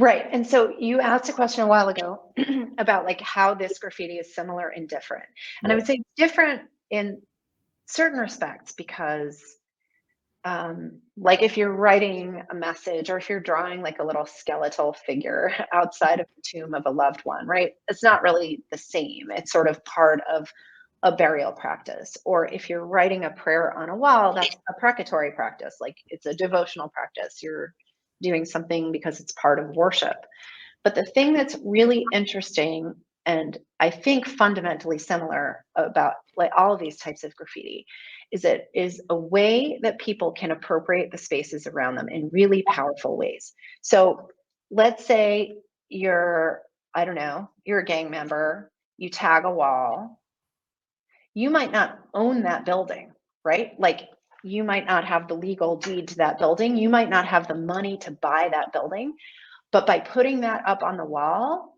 Right. And so you asked a question a while ago about like how this graffiti is similar and different. And I Yeah. would say different in certain respects because like if you're writing a message or if you're drawing like a little skeletal figure outside of the tomb of a loved one, right? It's not really the same. It's sort of part of a burial practice. Or if you're writing a prayer on a wall, that's a precatory practice. Like it's a devotional practice. You're doing something because it's part of worship. But the thing that's really interesting and I think fundamentally similar about like all of these types of graffiti is it is a way that people can appropriate the spaces around them in really powerful ways. So let's say you're, I don't know, you're a gang member, you tag a wall, you might not own that building, right? Like you might not have the legal deed to that building. You might not have the money to buy that building. But by putting that up on the wall,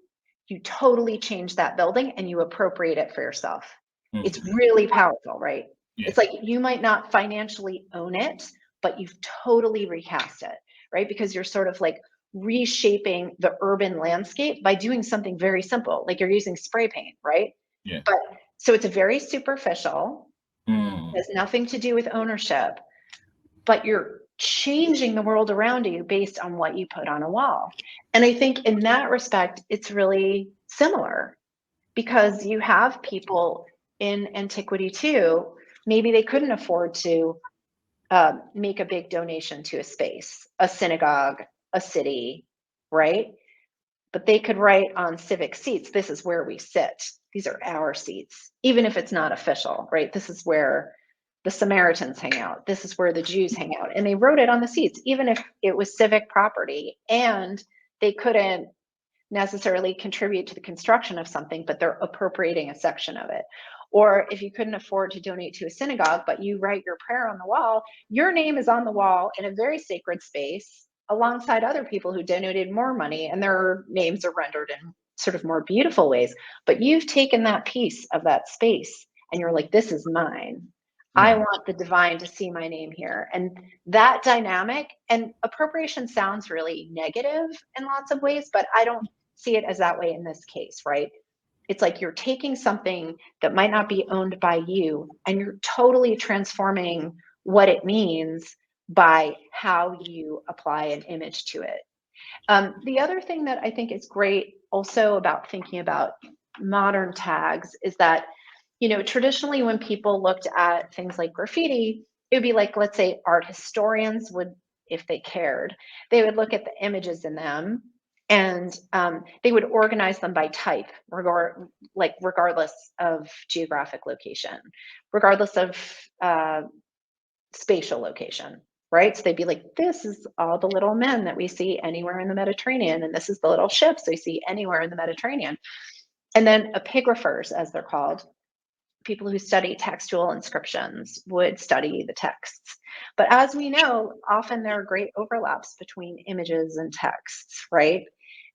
you totally change that building and you appropriate it for yourself. It's Mm. really powerful, right? Yeah. It's like you might not financially own it, but you've totally recast it, right? Because you're sort of like reshaping the urban landscape by doing something very simple, like you're using spray paint, right? Yeah. But so it's a very superficial, Mm. has nothing to do with ownership, but you're changing the world around you based on what you put on a wall. And I think in that respect, it's really similar because you have people in antiquity too. Maybe they couldn't afford to make a big donation to a space, a synagogue, a city, right? But they could write on civic seats, this is where we sit. These are our seats, even if it's not official, right? This is where the Samaritans hang out. This is where the Jews hang out. And they wrote it on the seats, even if it was civic property and they couldn't necessarily contribute to the construction of something, but they're appropriating a section of it. Or if you couldn't afford to donate to a synagogue, but you write your prayer on the wall, your name is on the wall in a very sacred space alongside other people who donated more money and their names are rendered in sort of more beautiful ways. But you've taken that piece of that space and you're like, this is mine. I Mm. want the divine to see my name here. And that dynamic and appropriation sounds really negative in lots of ways, but I don't see it as that way in this case, right? It's like you're taking something that might not be owned by you and you're totally transforming what it means by how you apply an image to it. The other thing that I think is great also about thinking about modern tags is that, you know, traditionally when people looked at things like graffiti, it would be like, let's say art historians would, if they cared, they would look at the images in them and they would organize them by type, regardless of geographic location, regardless of spatial location, right? So they'd be like, this is all the little men that we see anywhere in the Mediterranean, and this is the little ships we see anywhere in the Mediterranean. And then epigraphers, as they're called, people who study textual inscriptions would study the texts. But as we know, often there are great overlaps between images and texts, right?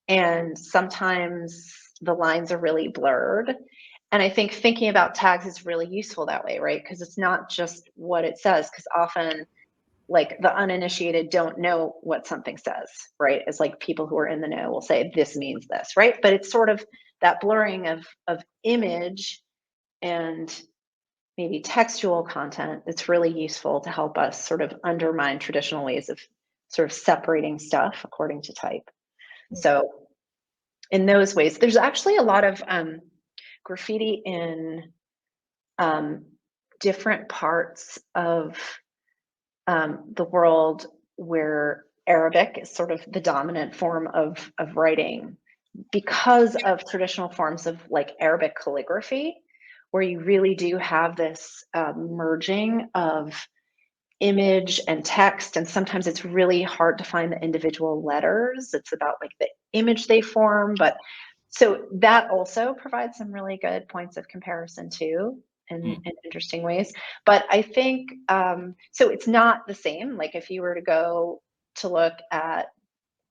And sometimes the lines are really blurred. And I think thinking about tags is really useful that way, right? Because it's not just what it says, because often like the uninitiated don't know what something says, right? It's like people who are in the know will say this means this, right? But it's sort of that blurring of image and maybe textual content that's really useful to help us sort of undermine traditional ways of sort of separating stuff according to type. So in those ways, there's actually a lot of graffiti in different parts of the world where Arabic is sort of the dominant form of writing because of traditional forms of like Arabic calligraphy, where you really do have this merging of image and text. And sometimes it's really hard to find the individual letters. It's about like the image they form. But so that also provides some really good points of comparison too. In interesting ways. But I think, so it's not the same. Like if you were to go to look at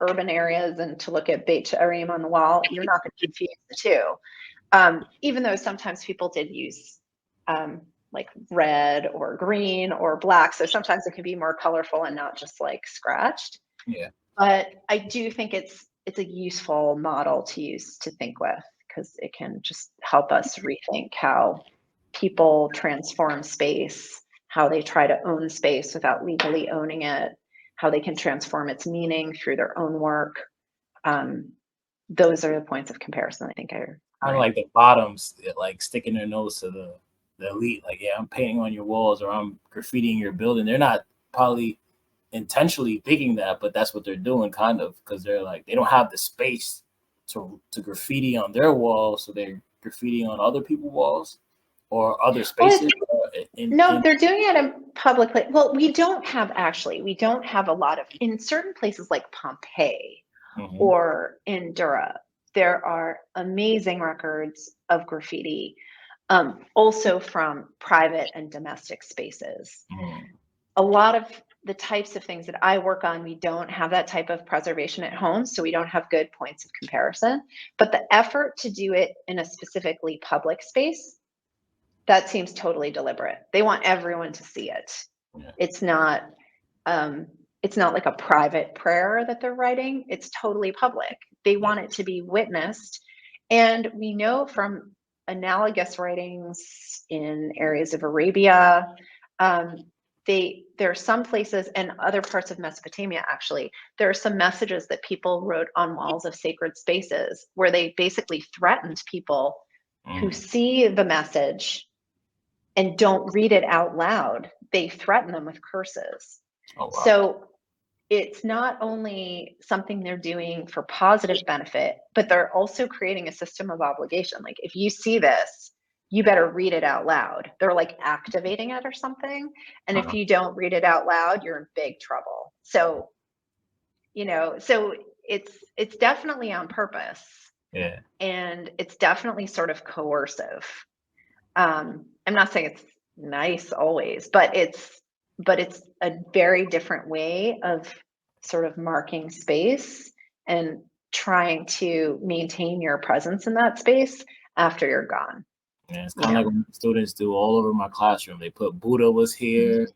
urban areas and to look at Beit She'arim on the wall, you're not going to confuse the two. Even though sometimes people did use like red or green or black. So sometimes it can be more colorful and not just like scratched. Yeah. But I do think it's it's a useful model to use to think with, because it can just help us rethink how people transform space, how they try to own space without legally owning it, how they can transform its meaning through their own work. Those are the points of comparison I think are kind of like the bottoms, like sticking their nose to the elite. Like, yeah, I'm painting on your walls or I'm graffitiing your building. They're not probably intentionally thinking that, but that's what they're doing, kind of, because they're like, they don't have the space to graffiti on their walls, so they're graffitiing on other people's walls or other spaces. No, they're doing it in public. Well, we don't have a lot of, in certain places like Pompeii or in Dura, there are amazing records of graffiti, also from private and domestic spaces. A lot of the types of things that I work on, we don't have that type of preservation at home, so we don't have good points of comparison. But the effort to do it in a specifically public space, that seems totally deliberate. They want everyone to see it. Yeah. It's not like a private prayer that they're writing. It's totally public. They want it to be witnessed. And we know from analogous writings in areas of Arabia, there are some places and other parts of Mesopotamia, actually, there are some messages that people wrote on walls of sacred spaces where they basically threatened people who see the message and don't read it out loud. They threaten them with curses. Oh, wow. So it's not only something they're doing for positive benefit, but they're also creating a system of obligation. Like, if you see this, you better read it out loud. They're like activating it or something. And if you don't read it out loud, you're in big trouble. So, so it's definitely on purpose. Yeah. And it's definitely sort of coercive. I'm not saying it's nice always, but it's a very different way of sort of marking space and trying to maintain your presence in that space after you're gone. Yeah, it's kind of like what students do all over my classroom. They put Buddha was here.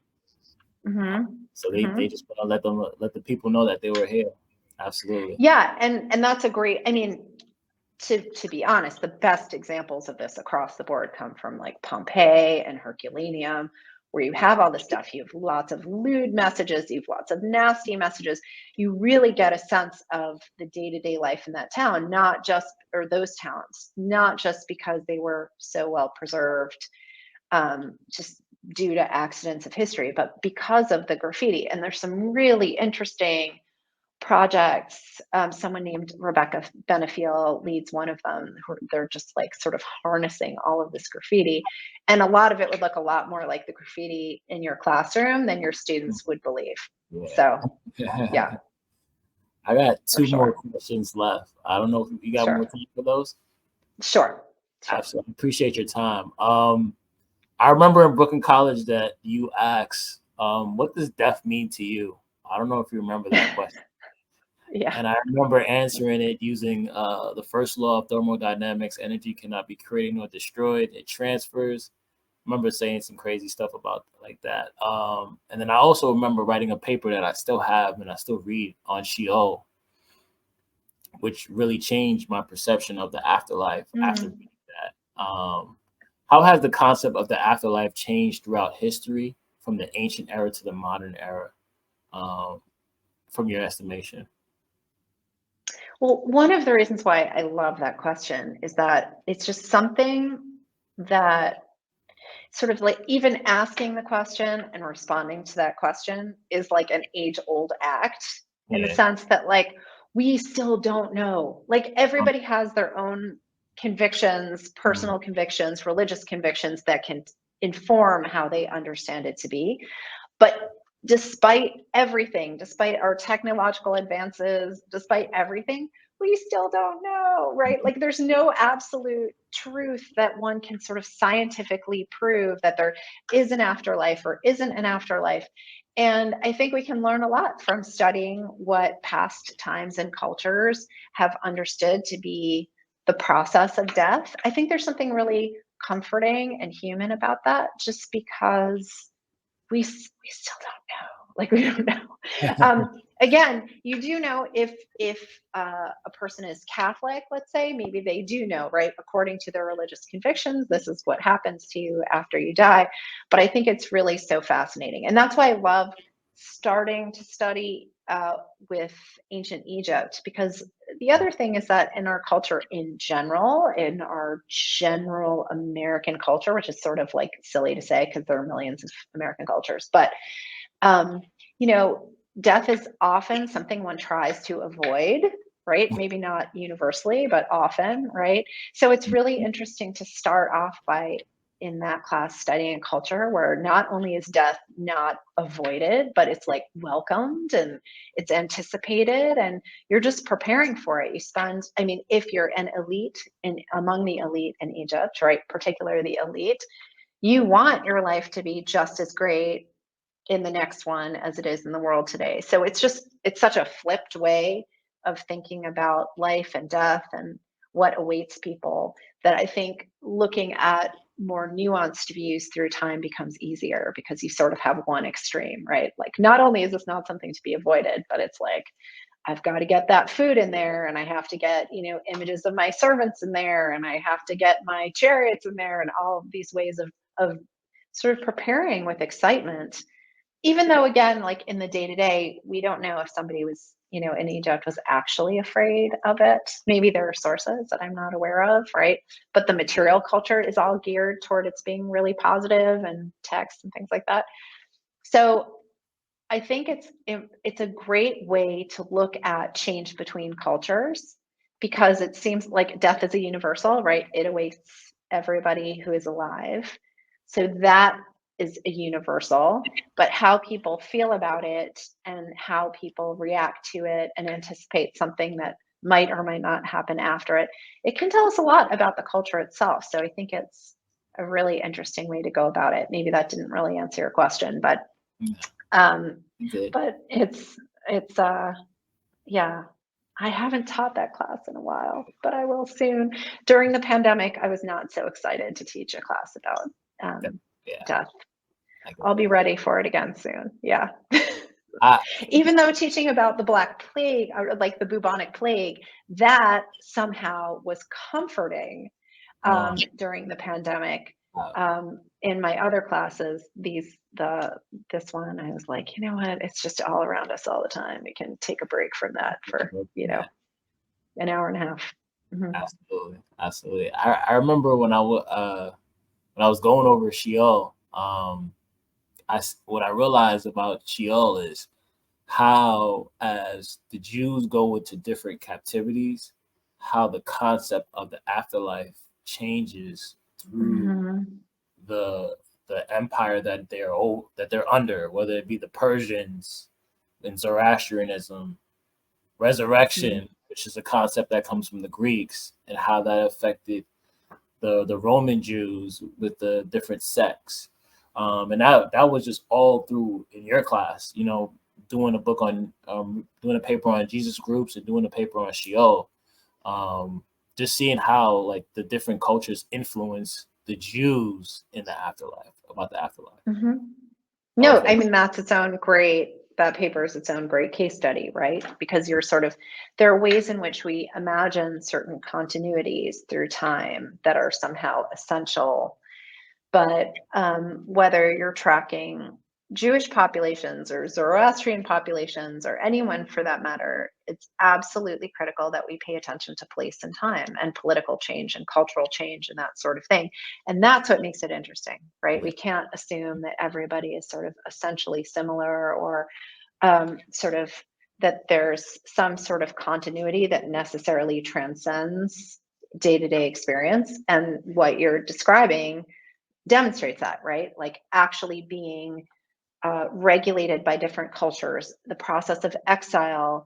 So they just want to let the people know that they were here. Absolutely. Yeah, and that's a great, I mean, to be honest, the best examples of this across the board come from like Pompeii and Herculaneum, where you have all this stuff. You have lots of lewd messages, you have lots of nasty messages. You really get a sense of the day-to-day life in that town, or those towns, not just because they were so well preserved, just due to accidents of history, but because of the graffiti. And there's some really interesting projects. Someone named Rebecca Benefiel leads one of them. They're just like sort of harnessing all of this graffiti, and a lot of it would look a lot more like the graffiti in your classroom than your students would believe. Yeah. So yeah. I got two more questions left. I don't know if you got more time for those. Sure. Absolutely. Appreciate your time. I remember in Brooklyn College that you asked, what does death mean to you? I don't know if you remember that question. Yeah. And I remember answering it using the first law of thermodynamics: energy cannot be created nor destroyed, it transfers. I remember saying some crazy stuff about like that. And then I also remember writing a paper that I still have and I still read on Sheol, which really changed my perception of the afterlife after reading that. How has the concept of the afterlife changed throughout history, from the ancient era to the modern era, from your estimation? Well, one of the reasons why I love that question is that it's just something that sort of like, even asking the question and responding to that question is like an age-old act, in the sense that like, we still don't know. Like, everybody has their own convictions, personal convictions, religious convictions that can inform how they understand it to be. But despite everything, despite our technological advances, despite everything, we still don't know, right? Like, there's no absolute truth that one can sort of scientifically prove that there is an afterlife or isn't an afterlife. And I think we can learn a lot from studying what past times and cultures have understood to be the process of death. I think there's something really comforting and human about that, just because we still don't know. Like, we don't know. again, you do know if a person is Catholic, let's say, maybe they do know, right? According to their religious convictions, this is what happens to you after you die. But I think it's really so fascinating. And that's why I love starting to study with ancient Egypt, because the other thing is that in our culture in general, in our general American culture, which is sort of like silly to say because there are millions of American cultures, but you know, death is often something one tries to avoid, right? Maybe not universally, but often, right? So it's really interesting to start off by in that class studying a culture where not only is death not avoided, but it's like welcomed and it's anticipated and you're just preparing for it. You spend, I mean, if you're an elite and among the elite in Egypt, right, particularly the elite, you want your life to be just as great in the next one as it is in the world today. So it's such a flipped way of thinking about life and death and what awaits people that I think looking at more nuanced views through time becomes easier because you sort of have one extreme, right? Like not only is this not something to be avoided, but it's like I've got to get that food in there and I have to get, images of my servants in there and I have to get my chariots in there and all of these ways of sort of preparing with excitement, even though again, like in the day to day, we don't know if somebody was, in Egypt was actually afraid of it. Maybe there are sources that I'm not aware of, right? But the material culture is all geared toward its being really positive and text and things like that. So I think it's a great way to look at change between cultures because it seems like death is a universal, right? It awaits everybody who is alive. So that is a universal, but how people feel about it and how people react to it and anticipate something that might or might not happen after it, it can tell us a lot about the culture itself. So I think it's a really interesting way to go about it. Maybe that didn't really answer your question, but um, but it's yeah, I haven't taught that class in a while, but I will soon. During the pandemic, I was not so excited to teach a class about death. I'll be ready for it again soon. Yeah. Even though teaching about the Black Plague or like the bubonic plague, that somehow was comforting during the pandemic. In my other classes, this one, I was like, you know what? It's just all around us all the time. We can take a break from that for, an hour and a half. Mm-hmm. Absolutely. I remember when I was going over Sheol, what I realized about Sheol is how, as the Jews go into different captivities, how the concept of the afterlife changes through the empire that they're under, whether it be the Persians in Zoroastrianism, resurrection, which is a concept that comes from the Greeks, and how that affected the Roman Jews with the different sects. And that was just all through in your class, doing a book on doing a paper on Jesus groups and doing a paper on Sheol. Just seeing how like the different cultures influence the Jews in the afterlife, about the afterlife. Mm-hmm. No, I mean, that paper is its own great case study, right? Because there are ways in which we imagine certain continuities through time that are somehow essential. But whether you're tracking Jewish populations or Zoroastrian populations or anyone for that matter, it's absolutely critical that we pay attention to place and time and political change and cultural change and that sort of thing. And that's what makes it interesting, right? We can't assume that everybody is sort of essentially similar or sort of that there's some sort of continuity that necessarily transcends day-to-day experience. And what you're describing demonstrates that, right? Like actually being regulated by different cultures, the process of exile,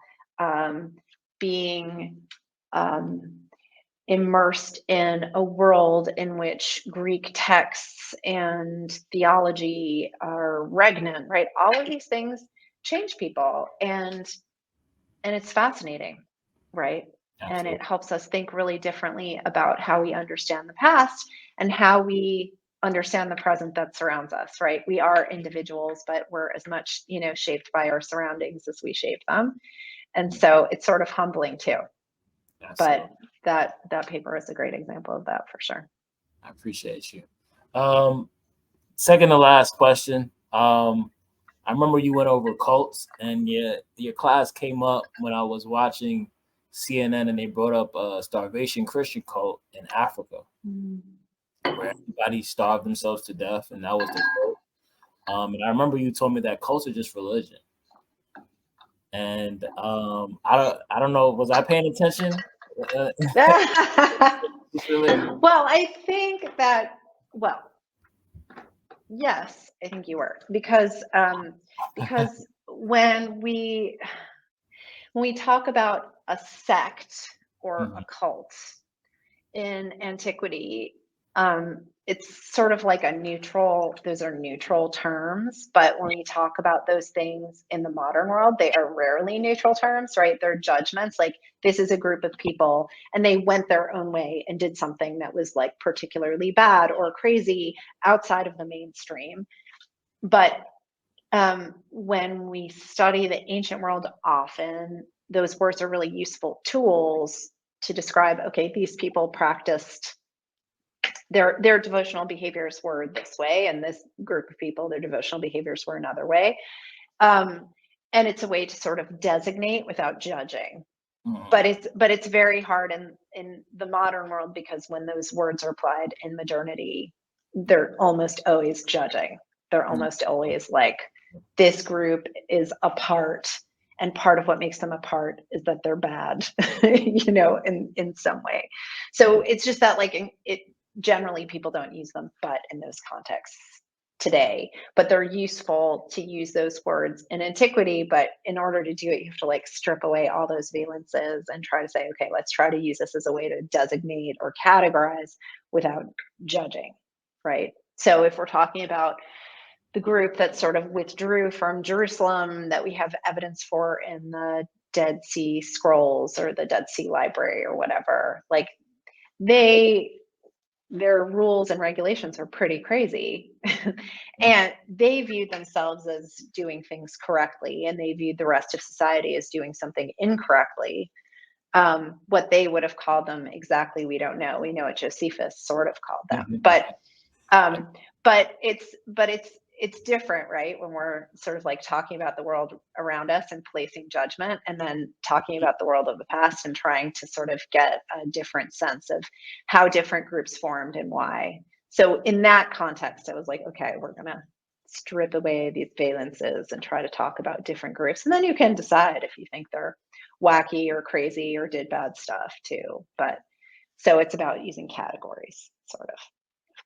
being immersed in a world in which Greek texts and theology are regnant, right? All of these things change people, and it's fascinating, right? Absolutely. And it helps us think really differently about how we understand the past and how we understand the present that surrounds us, right? We are individuals, but we're as much, shaped by our surroundings as we shape them. And so it's sort of humbling too. But that paper is a great example of that for sure. I appreciate you. Second to last question. I remember you went over cults, and your class came up when I was watching CNN, and they brought up a starvation Christian cult in Africa, where everybody starved themselves to death, and that was the cult. And I remember you told me that cults are just religion. And I don't know, was I paying attention? Well, I think that, yes, I think you were, because when we talk about a sect or a cult in antiquity, it's sort of like those are neutral terms, but when we talk about those things in the modern world, they are rarely neutral terms, right? They're judgments, like this is a group of people and they went their own way and did something that was like particularly bad or crazy outside of the mainstream. But when we study the ancient world, often those words are really useful tools to describe, okay, these people practiced their devotional behaviors were this way, and this group of people, their devotional behaviors were another way. And it's a way to sort of designate without judging. But it's very hard in the modern world, because when those words are applied in modernity, they're almost always judging. They're almost always like, this group is apart, and part of what makes them apart is that they're bad, in some way. So it's just that, like, it generally people don't use them, but in those contexts today, but they're useful to use those words in antiquity. But in order to do it, you have to like strip away all those valences and try to say, okay, let's try to use this as a way to designate or categorize without judging, right? So if we're talking about the group that sort of withdrew from Jerusalem that we have evidence for in the Dead Sea Scrolls or the Dead Sea Library or whatever, like their rules and regulations are pretty crazy. And they viewed themselves as doing things correctly, and they viewed the rest of society as doing something incorrectly. What they would have called them exactly, we don't know. We know what Josephus sort of called them, but it's different, right? When we're sort of like talking about the world around us and placing judgment, and then talking about the world of the past and trying to sort of get a different sense of how different groups formed and why. So in that context, I was like, okay, we're going to strip away these valences and try to talk about different groups. And then you can decide if you think they're wacky or crazy or did bad stuff too. But so it's about using categories sort of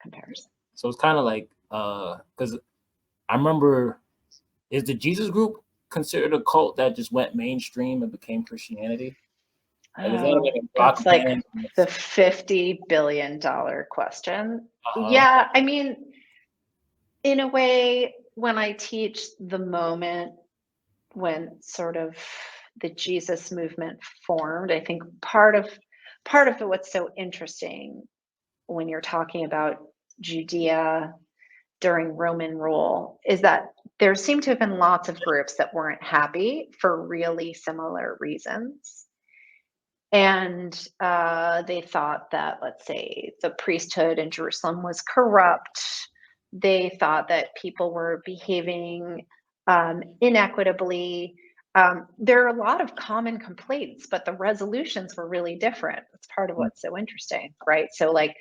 comparison. So it's kind of like, because I remember, is the Jesus group considered a cult that just went mainstream and became Christianity? That's like the $50 billion question. Yeah, I mean, in a way, when I teach the moment when sort of the Jesus movement formed, I think part of what's so interesting when you're talking about Judea during Roman rule is that there seem to have been lots of groups that weren't happy for really similar reasons. And they thought that, let's say, the priesthood in Jerusalem was corrupt. They thought that people were behaving inequitably. There are a lot of common complaints, but the resolutions were really different. That's part of what's so interesting, right? So like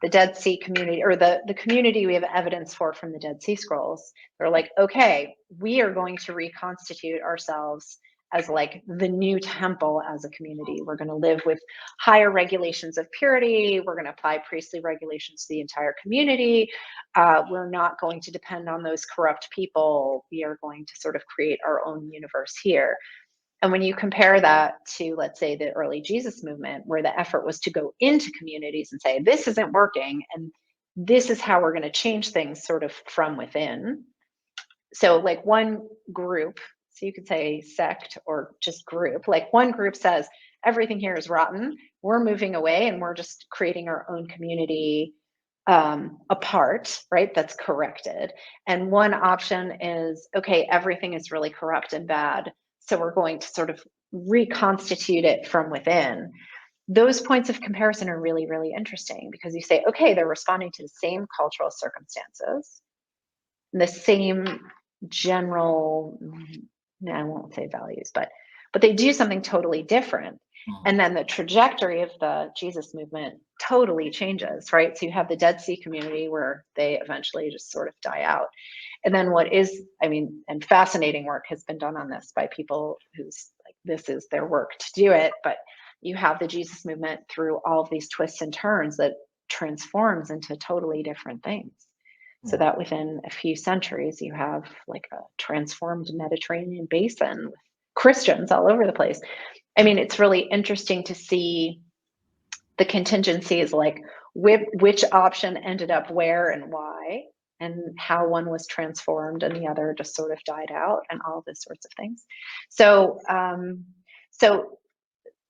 the Dead Sea community, or the community we have evidence for from the Dead Sea Scrolls, they're like, okay, we are going to reconstitute ourselves as like the new temple as a community. We're going to live with higher regulations of purity. We're going to apply priestly regulations to the entire community. We're not going to depend on those corrupt people. We are going to sort of create our own universe here. And when you compare that to, let's say, the early Jesus movement, where the effort was to go into communities and say, this isn't working, and this is how we're going to change things sort of from within. So like one group, so you could say sect or just group, like one group says, everything here is rotten. We're moving away and we're just creating our own community. apart, right? That's corrected. And one option is, okay, everything is really corrupt and bad, so we're going to sort of reconstitute it from within. Those points of comparison are really, really interesting because you say, okay, they're responding to the same cultural circumstances, the same general, I won't say values, but they do something totally different. And then the trajectory of the Jesus movement totally changes, right? So you have the Dead Sea community where they eventually just sort of die out. And then what is, I mean, and fascinating work has been done on this by people who's like, this is their work to do it. But you have the Jesus movement through all of these twists and turns that transforms into totally different things. So that within a few centuries, you have like a transformed Mediterranean basin with Christians all over the place. I mean, it's really interesting to see the contingencies, like which option ended up where and why, and how one was transformed and the other just sort of died out, and all those sorts of things. So, so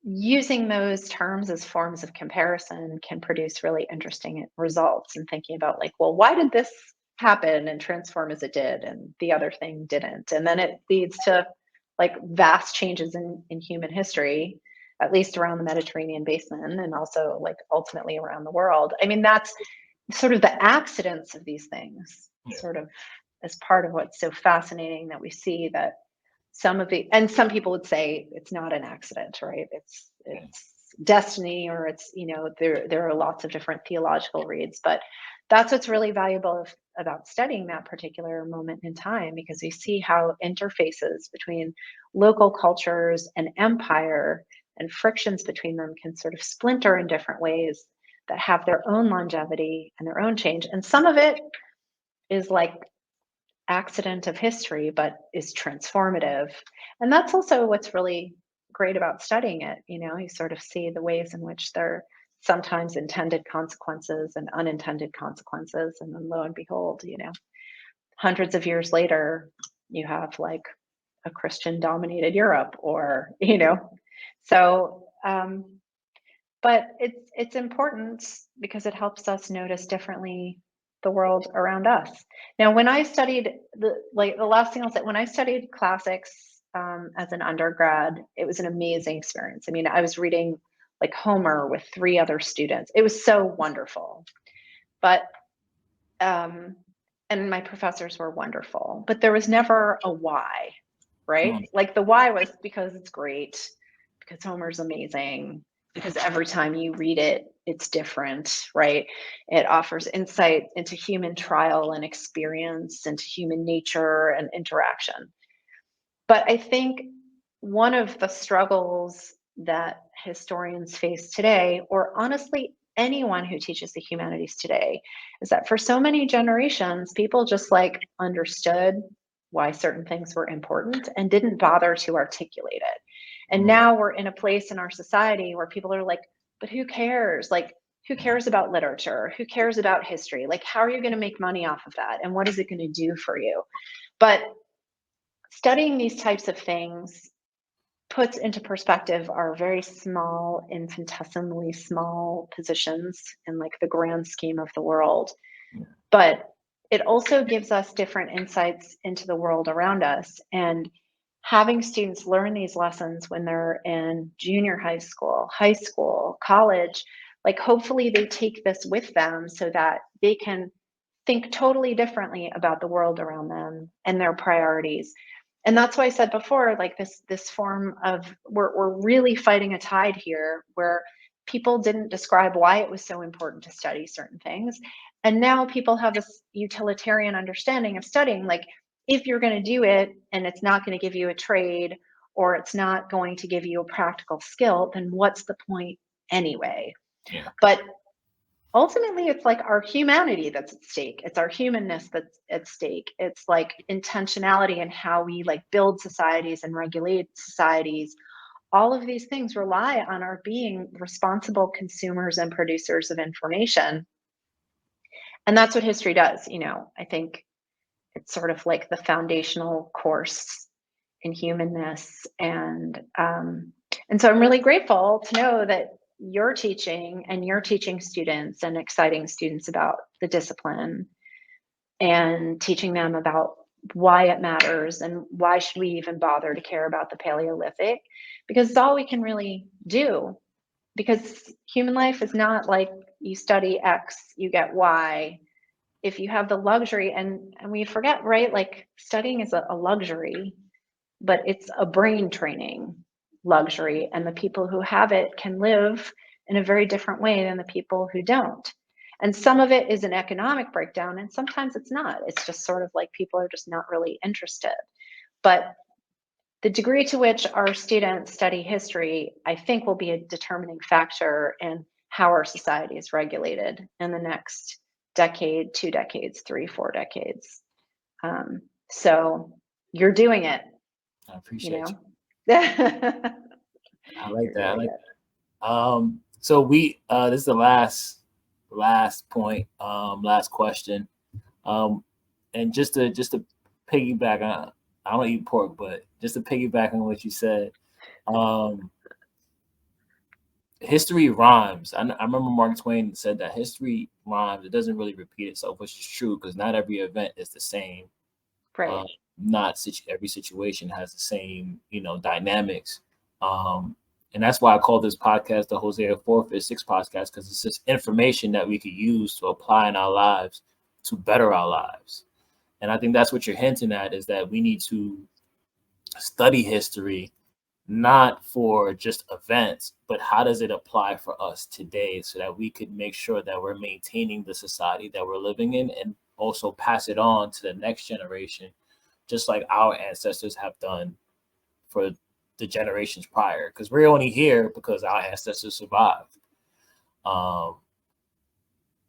using those terms as forms of comparison can produce really interesting results, and thinking about like, well, why did this happen and transform as it did, and the other thing didn't? And then it leads to like vast changes in human history, at least around the Mediterranean basin, and also like ultimately around the world. I mean, that's sort of the accidents of these things, sort of as part of what's so fascinating, that we see that some of the, and some people would say it's not an accident, right? It's destiny, or it's, you know, there are lots of different theological reads, but that's what's really valuable about studying that particular moment in time, because we see how interfaces between local cultures and empire and frictions between them can sort of splinter in different ways that have their own longevity and their own change. And some of it is like accident of history, but is transformative. And that's also what's really great about studying it. You know, you sort of see the ways in which there are sometimes intended consequences and unintended consequences. And then lo and behold, you know, hundreds of years later, you have like a Christian dominated Europe, or, you know, so, but it's important because it helps us notice differently the world around us. Now, when I studied the last thing I'll say, when I studied classics as an undergrad, it was an amazing experience. I mean, I was reading like Homer with 3 other students. It was so wonderful. But and my professors were wonderful, but there was never a why, right? Like the why was because it's great, because Homer's amazing, because every time you read it, it's different, right? It offers insight into human trial and experience, into human nature and interaction. But I think one of the struggles that historians face today, or honestly, anyone who teaches the humanities today, is that for so many generations, people just like understood why certain things were important and didn't bother to articulate it. And now we're in a place in our society where people are like, but who cares? Like, who cares about literature? Who cares about history? Like, how are you going to make money off of that? And what is it going to do for you? But studying these types of things puts into perspective our very small, infinitesimally small positions in like the grand scheme of the world. But it also gives us different insights into the world around us. And having students learn these lessons when they're in junior high school, college, like hopefully they take this with them so that they can think totally differently about the world around them and their priorities. And that's why I said before, like this form of, we're really fighting a tide here where people didn't describe why it was so important to study certain things. And now people have this utilitarian understanding of studying, like if you're going to do it and it's not going to give you a trade, or it's not going to give you a practical skill, then what's the point anyway? Yeah. But ultimately, it's like our humanity that's at stake. It's our humanness that's at stake. It's like intentionality in how we like build societies and regulate societies. All of these things rely on our being responsible consumers and producers of information. And that's what history does. You know, I think it's sort of like the foundational course in humanness. And so I'm really grateful to know that you're teaching and you're teaching students and exciting students about the discipline and teaching them about why it matters and why should we even bother to care about the Paleolithic, because it's all we can really do, because human life is not like you study X, you get Y. If you have the luxury, and we forget, right? Like studying is a luxury, but it's a brain training luxury. And the people who have it can live in a very different way than the people who don't. And some of it is an economic breakdown, and sometimes it's not. It's just sort of like people are just not really interested. But the degree to which our students study history, I think, will be a determining factor in how our society is regulated in the next decade, 2 decades, 3, 4 decades. So you're doing it, I you appreciate know. you. I like You're that. I doing like it. that. So we this is the last point, last question. And just to piggyback on, I don't eat pork, but just to piggyback on what you said, history rhymes. I remember Mark Twain said that history rhymes. It doesn't really repeat itself, which is true because not every event is the same. Right. Not every situation has the same, dynamics. And that's why I call this podcast the Hosea 4, 5, 6 podcast, because it's just information that we could use to apply in our lives to better our lives. And I think that's what you're hinting at, is that we need to study history, not for just events, but how does it apply for us today so that we could make sure that we're maintaining the society that we're living in and also pass it on to the next generation, just like our ancestors have done for the generations prior, because we're only here because our ancestors survived.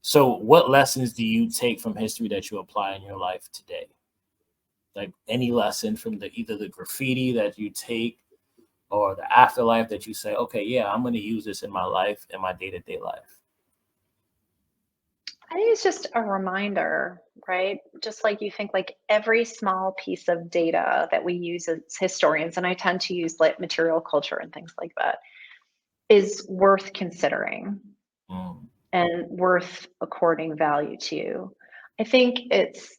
So what lessons do you take from history that you apply in your life today? Like any lesson from either the graffiti that you take or the afterlife that you say, okay, yeah, I'm going to use this in my life, in my day-to-day life? I think it's just a reminder, right? Just like you think, like every small piece of data that we use as historians, and I tend to use like material culture and things like that, is worth considering and worth according value to. I think it's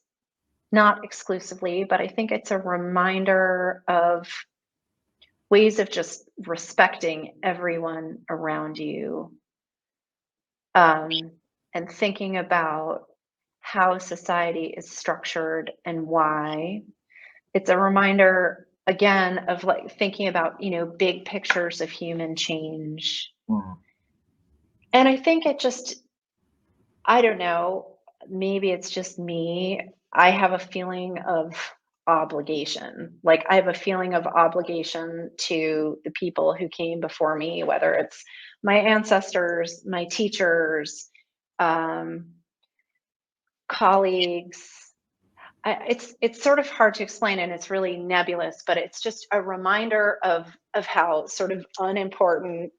not exclusively, but I think it's a reminder of ways of just respecting everyone around you, and thinking about how society is structured and why. It's a reminder again of like thinking about, big pictures of human change. And I think it just, I don't know, maybe it's just me. I have a feeling of obligation. Like I have a feeling of obligation to the people who came before me, whether it's my ancestors, my teachers, um, colleagues. It's sort of hard to explain and it's really nebulous, but it's just a reminder of how sort of unimportant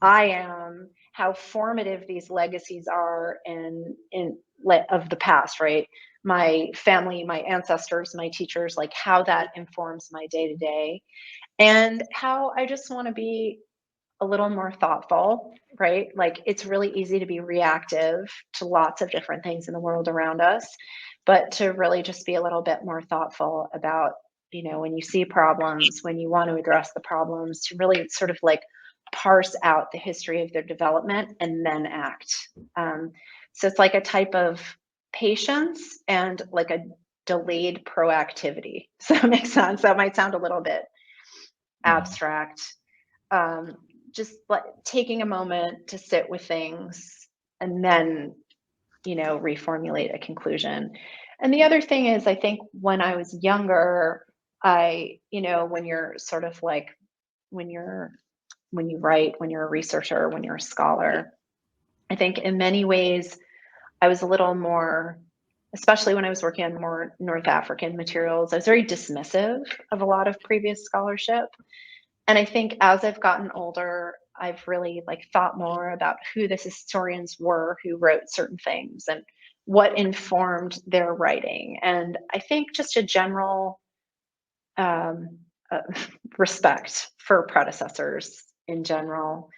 I am, how formative these legacies are of the past, right? My family, my ancestors, my teachers, like how that informs my day to day, and how I just want to be a little more thoughtful, right? Like it's really easy to be reactive to lots of different things in the world around us, but to really just be a little bit more thoughtful about, when you see problems, when you want to address the problems, to really sort of like parse out the history of their development and then act. So it's like a type of patience and like a delayed proactivity. So that makes sense. That might sound a little bit abstract. Just like taking a moment to sit with things and then, reformulate a conclusion. And the other thing is, I think when I was younger, when you're sort of like, when you write, when you're a researcher, when you're a scholar, I think in many ways I was a little more, especially when I was working on more North African materials, I was very dismissive of a lot of previous scholarship. And I think as I've gotten older, I've really like thought more about who the historians were who wrote certain things and what informed their writing. And I think just a general um, uh, respect for predecessors in general.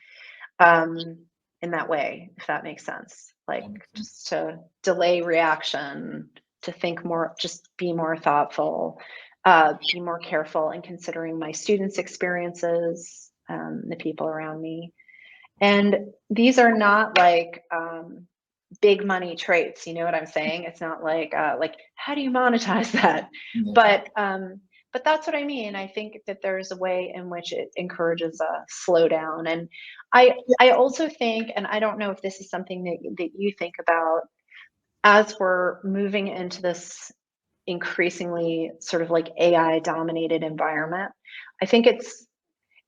in that way, if that makes sense. Like just to delay reaction, to think more, just be more thoughtful, be more careful in considering my students' experiences, the people around me. And these are not like big money traits, you know what I'm saying? It's not like how do you monetize that? But that's what I mean. I think that there's a way in which it encourages a slowdown. And I also think, and I don't know if this is something that you think about as we're moving into this increasingly sort of like AI dominated environment. I think it's,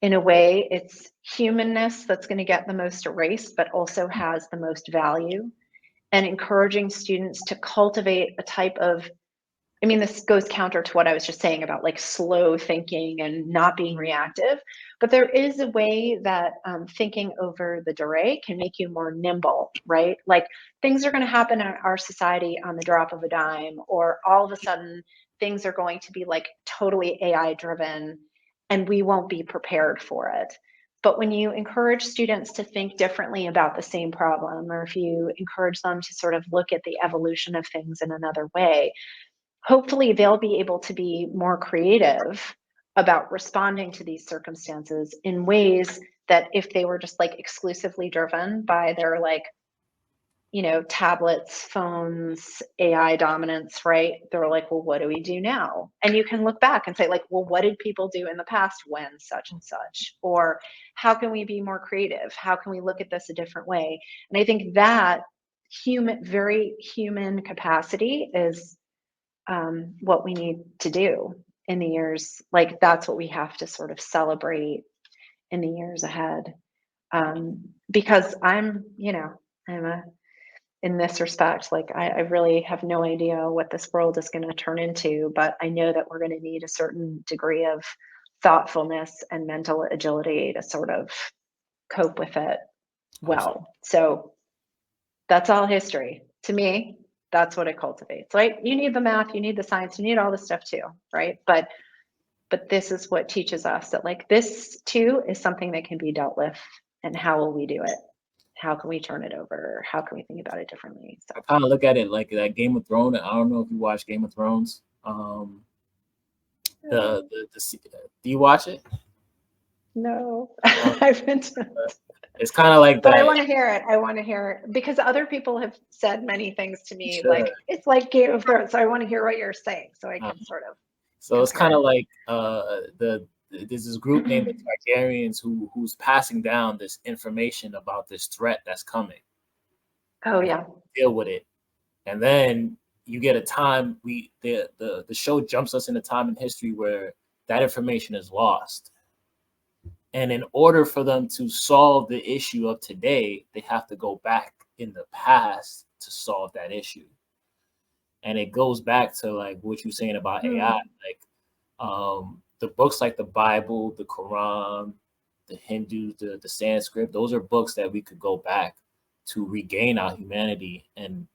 in a way, it's humanness that's going to get the most erased, but also has the most value, and encouraging students to cultivate a type of, I mean, this goes counter to what I was just saying about like slow thinking and not being reactive, but there is a way that thinking over the durée can make you more nimble, right? Like things are going to happen in our society on the drop of a dime, or all of a sudden things are going to be like totally AI driven and we won't be prepared for it. But when you encourage students to think differently about the same problem, or if you encourage them to sort of look at the evolution of things in another way, hopefully they'll be able to be more creative about responding to these circumstances in ways that if they were just like exclusively driven by their like, you know, tablets, phones, AI dominance, right? They're like, well, what do we do now? And you can look back and say, like, well, what did people do in the past when such and such? Or how can we be more creative? How can we look at this a different way? And I think that very human capacity is what we need to do in the years, like that's what we have to sort of celebrate in the years ahead. Because I'm, you know, in this respect, like I really have no idea what this world is going to turn into, but I know that we're going to need a certain degree of thoughtfulness and mental agility to sort of cope with it well. So that's all history to me. That's what it cultivates. Like you need the math, you need the science, you need all this stuff too, right? But this is what teaches us that like this too is something that can be dealt with. And how will we do it? How can we turn it over? How can we think about it differently? So I kind of look at it like that Game of Thrones. I don't know if you watch Game of Thrones. The do you watch it? no, I've been to, it's kind of like but that. I want to hear it. I want to hear it because other people have said many things to me. Sure. Like it's like Game of Thrones. So I want to hear what you're saying so I can sort of. So it's kind of like there's this group named the Targaryens who's passing down this information about this threat that's coming. Oh yeah. Deal with it, and then you get a time the show jumps us in a time in history where that information is lost. And in order for them to solve the issue of today, they have to go back in the past to solve that issue. And it goes back to like what you're saying about AI, like the books like the Bible, the Quran, the Hindu, the Sanskrit. Those are books that we could go back to regain our humanity, and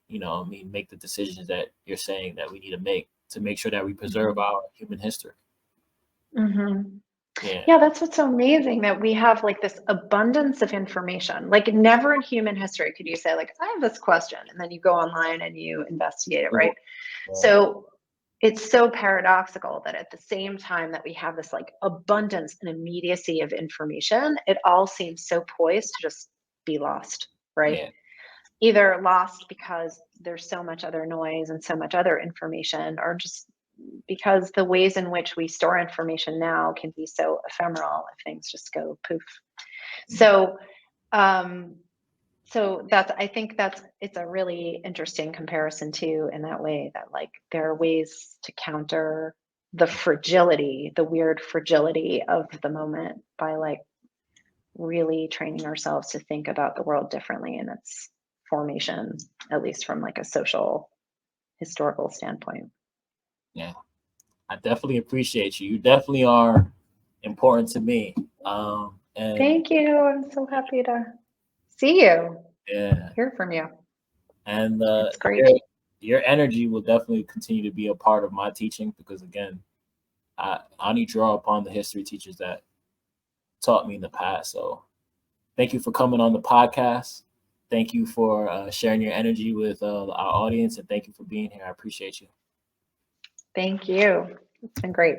make the decisions that you're saying that we need to make sure that we preserve our human history. Mm-hmm. Yeah, that's what's so amazing, that we have like this abundance of information. Like never in human history could you say like, I have this question, and then you go online and you investigate it, right? Yeah. So it's so paradoxical that at the same time that we have this like abundance and immediacy of information, it all seems so poised to just be lost, right? Yeah. Either lost because there's so much other noise and so much other information, or just because the ways in which we store information now can be so ephemeral if things just go poof. So I think it's a really interesting comparison too, in that way that like there are ways to counter the fragility, the weird fragility of the moment by like really training ourselves to think about the world differently in its formation, at least from like a social historical standpoint. Yeah. I definitely appreciate you. You definitely are important to me. And thank you. I'm so happy to see you. Yeah. Hear from you. And it's great. Your energy will definitely continue to be a part of my teaching, because again, I only draw upon the history teachers that taught me in the past. So Thank you for coming on the podcast. Thank you for sharing your energy with our audience, and thank you for being here. I appreciate you. Thank you. It's been great.